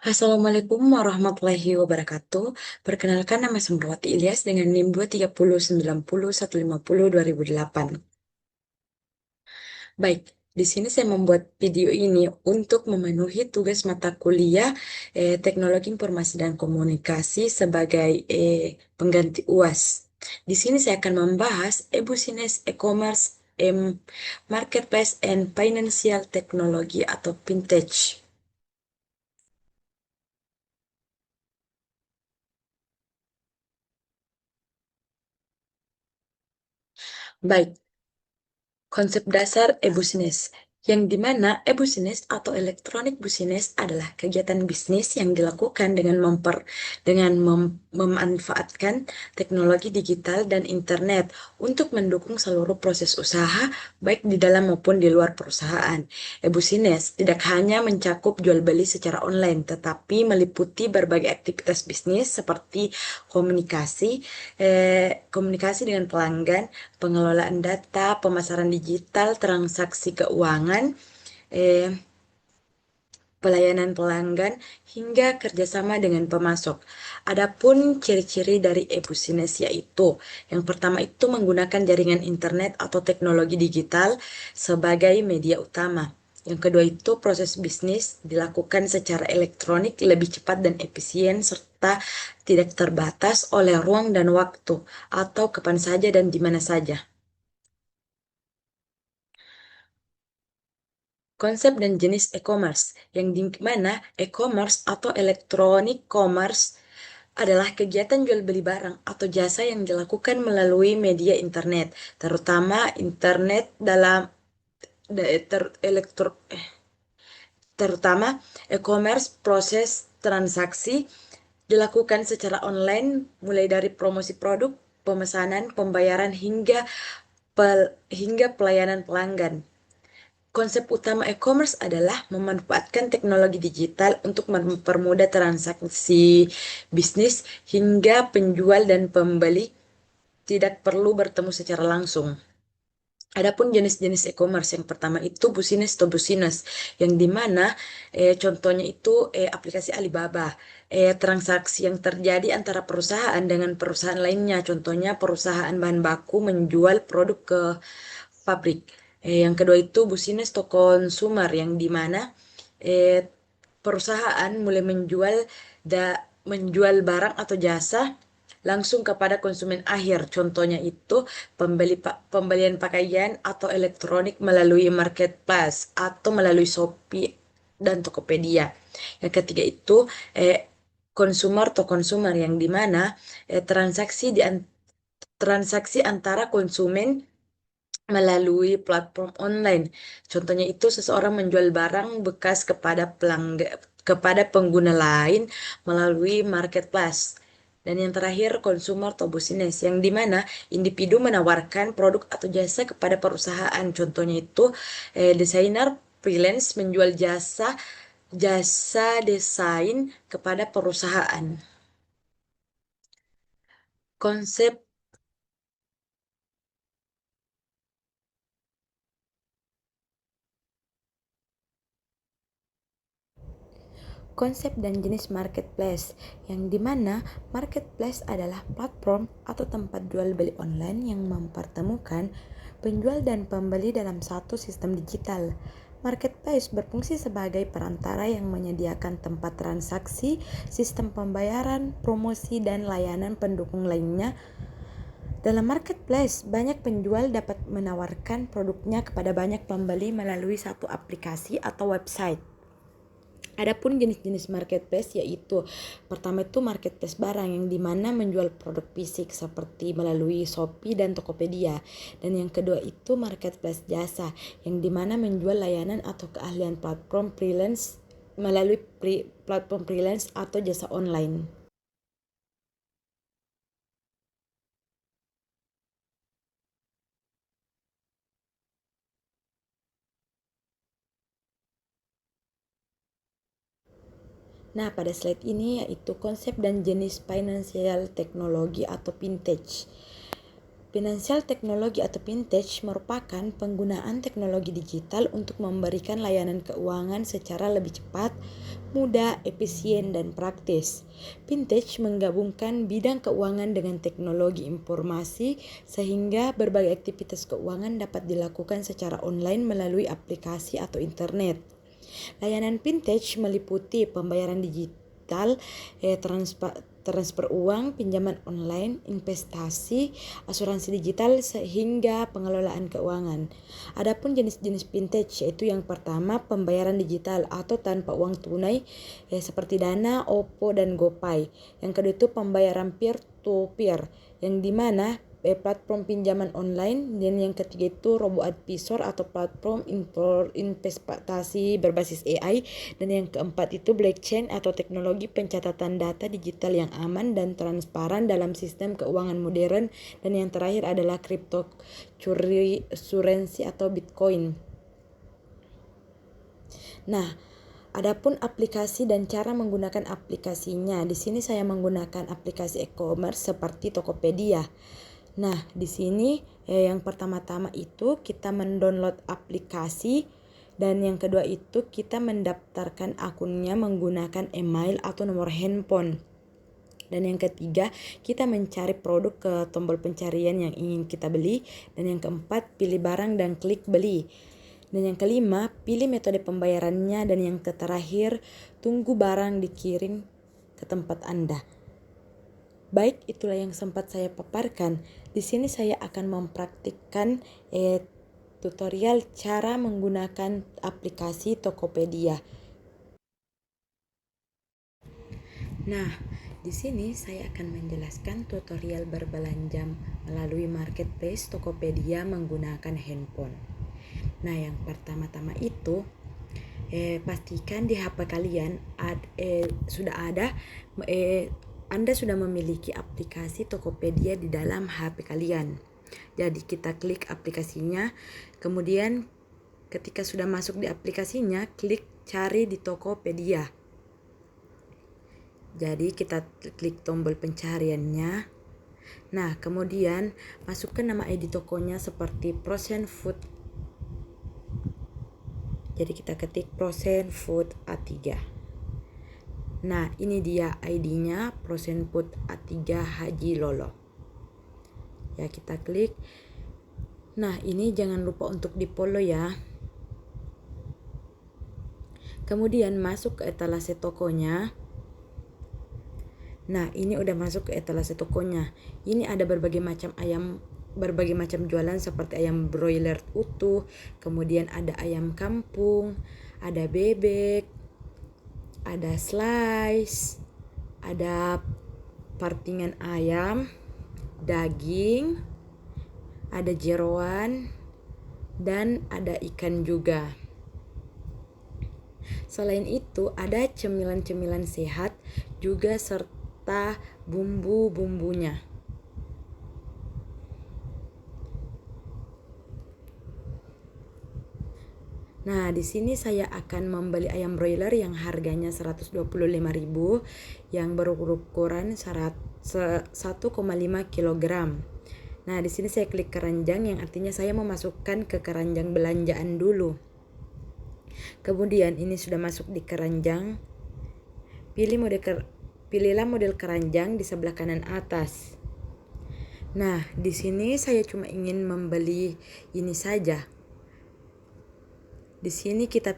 Assalamualaikum warahmatullahi wabarakatuh. Perkenalkan, nama Semrawati Ilyas dengan NIM 23090150208. Baik, di sini saya membuat video ini untuk memenuhi tugas mata kuliah Teknologi Informasi dan Komunikasi sebagai pengganti UAS. Di sini saya akan membahas e-business, e-commerce, marketplace, and financial technology atau fintech. Baik, konsep dasar e-business, yang dimana e-business atau electronic business adalah kegiatan bisnis yang dilakukan memanfaatkan teknologi digital dan internet untuk mendukung seluruh proses usaha, baik di dalam maupun di luar perusahaan. E-business tidak hanya mencakup jual beli secara online, tetapi meliputi berbagai aktivitas bisnis seperti komunikasi, komunikasi dengan pelanggan, pengelolaan data, pemasaran digital, transaksi keuangan, eh, pelayanan pelanggan, hingga kerjasama dengan pemasok. Adapun ciri-ciri dari e-business yaitu, yang pertama itu menggunakan jaringan internet atau teknologi digital sebagai media utama. Yang kedua itu proses bisnis dilakukan secara elektronik lebih cepat dan efisien serta tidak terbatas oleh ruang dan waktu atau kapan saja dan di mana saja. Konsep dan jenis e-commerce, yang di mana e-commerce atau electronic commerce adalah kegiatan jual beli barang atau jasa yang dilakukan melalui media internet, terutama internet dalam elektro terutama e-commerce proses transaksi dilakukan secara online mulai dari promosi produk, pemesanan, pembayaran hingga pelayanan pelanggan. Konsep utama e-commerce adalah memanfaatkan teknologi digital untuk mempermudah transaksi bisnis hingga penjual dan pembeli tidak perlu bertemu secara langsung. Adapun jenis-jenis e-commerce, yang pertama itu business to business, yang dimana contohnya itu aplikasi Alibaba, transaksi yang terjadi antara perusahaan dengan perusahaan lainnya, contohnya perusahaan bahan baku menjual produk ke pabrik. Yang kedua itu business to consumer, yang dimana eh, perusahaan mulai menjual barang atau jasa langsung kepada konsumen akhir. Contohnya itu pembelian pakaian atau elektronik melalui marketplace atau melalui Shopee dan Tokopedia. Yang ketiga itu consumer to consumer, yang dimana transaksi antara konsumen melalui platform online. Contohnya itu seseorang menjual barang bekas kepada pengguna lain melalui marketplace. Dan yang terakhir, consumer to business, yang dimana individu menawarkan produk atau jasa kepada perusahaan. Contohnya itu desainer freelance menjual jasa desain kepada perusahaan. Konsep Konsep dan jenis marketplace, yang dimana marketplace adalah platform atau tempat jual beli online yang mempertemukan penjual dan pembeli dalam satu sistem digital. Marketplace berfungsi sebagai perantara yang menyediakan tempat transaksi, sistem pembayaran, promosi, dan layanan pendukung lainnya. Dalam marketplace, banyak penjual dapat menawarkan produknya kepada banyak pembeli melalui satu aplikasi atau website. Adapun jenis-jenis marketplace yaitu, pertama itu marketplace barang, yang dimana menjual produk fisik seperti melalui Shopee dan Tokopedia. Dan yang kedua itu marketplace jasa, yang dimana menjual layanan atau keahlian platform freelance melalui platform freelance atau jasa online. Nah, pada slide ini yaitu konsep dan jenis financial technology atau fintech. Financial technology atau fintech merupakan penggunaan teknologi digital untuk memberikan layanan keuangan secara lebih cepat, mudah, efisien, dan praktis. Fintech menggabungkan bidang keuangan dengan teknologi informasi sehingga berbagai aktivitas keuangan dapat dilakukan secara online melalui aplikasi atau internet. Layanan fintech meliputi pembayaran digital, transfer uang, pinjaman online, investasi, asuransi digital, sehingga pengelolaan keuangan. Adapun jenis-jenis fintech yaitu yang pertama pembayaran digital atau tanpa uang tunai seperti Dana, OVO, dan GoPay. Yang kedua itu pembayaran peer-to-peer yang dimana platform pinjaman online, dan yang ketiga itu robo-advisor atau platform investasi berbasis AI, dan yang keempat itu blockchain atau teknologi pencatatan data digital yang aman dan transparan dalam sistem keuangan modern, dan yang terakhir adalah cryptocurrency atau Bitcoin. Nah, adapun aplikasi dan cara menggunakan aplikasinya, di sini saya menggunakan aplikasi e-commerce seperti Tokopedia. Nah, di sini yang pertama-tama itu kita mendownload aplikasi, dan yang kedua itu kita mendaftarkan akunnya menggunakan email atau nomor handphone. Dan yang ketiga, kita mencari produk ke tombol pencarian yang ingin kita beli. Dan yang keempat, pilih barang dan klik beli. Dan yang kelima, pilih metode pembayarannya. Dan yang terakhir, tunggu barang dikirim ke tempat Anda. Baik, itulah yang sempat saya paparkan. Di sini saya akan mempraktikkan tutorial cara menggunakan aplikasi Tokopedia. Nah, di sini saya akan menjelaskan tutorial berbelanja melalui marketplace Tokopedia menggunakan handphone. Nah, yang pertama-tama itu pastikan di HP kalian Anda sudah memiliki aplikasi Tokopedia di dalam HP kalian. Jadi kita klik aplikasinya, kemudian ketika sudah masuk di aplikasinya, klik cari di Tokopedia. Jadi kita klik tombol pencariannya. Nah, kemudian masukkan nama ID tokonya seperti Frozen Food. Jadi kita ketik Frozen Food A3. Nah, ini dia ID-nya, Frozen Food A3 Haji Lolo. Ya, kita klik. Nah, ini jangan lupa untuk di-follow ya. Kemudian masuk ke etalase tokonya. Nah, ini udah masuk ke etalase tokonya. Ini ada berbagai macam jualan seperti ayam broiler utuh, kemudian ada ayam kampung, ada bebek, ada slice, ada partingan ayam, daging, ada jeroan, dan ada ikan juga. Selain itu ada cemilan-cemilan sehat juga serta bumbu-bumbunya. Nah, di sini saya akan membeli ayam broiler yang harganya 125.000 yang berukuran 1,5 kg. Nah, di sini saya klik keranjang yang artinya saya memasukkan ke keranjang belanjaan dulu. Kemudian ini sudah masuk di keranjang. Pilihlah model keranjang di sebelah kanan atas. Nah, di sini saya cuma ingin membeli ini saja. Di sini kita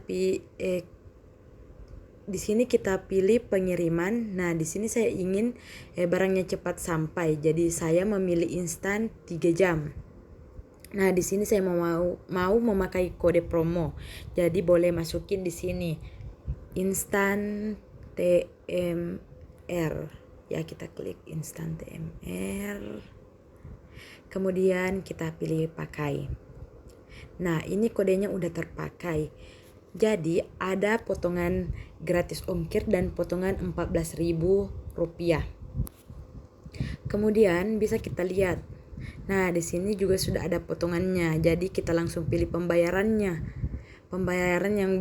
pilih pengiriman. Nah, di sini saya ingin barangnya cepat sampai. Jadi saya memilih instan 3 jam. Nah, di sini saya mau memakai kode promo. Jadi boleh masukin di sini instan TMR. Ya, kita klik instan TMR. Kemudian kita pilih pakai. Nah, ini kodenya udah terpakai. Jadi ada potongan gratis ongkir dan potongan Rp14.000. Kemudian bisa kita lihat. Nah, di sini juga sudah ada potongannya. Jadi kita langsung pilih pembayarannya. Pembayaran yang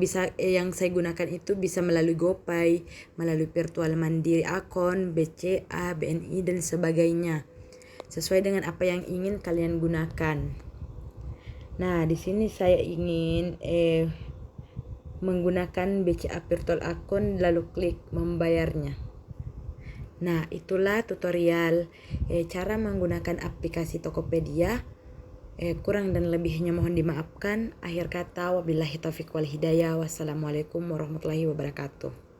saya gunakan itu bisa melalui GoPay, melalui virtual mandiri akun, BCA, BNI, dan sebagainya. Sesuai dengan apa yang ingin kalian gunakan. Nah, di sini saya ingin menggunakan BCA Virtual Account lalu klik membayarnya. Nah, itulah tutorial cara menggunakan aplikasi Tokopedia. Kurang dan lebihnya mohon dimaafkan. Akhir kata, wabillahi taufiq wal hidayah. Wassalamualaikum warahmatullahi wabarakatuh.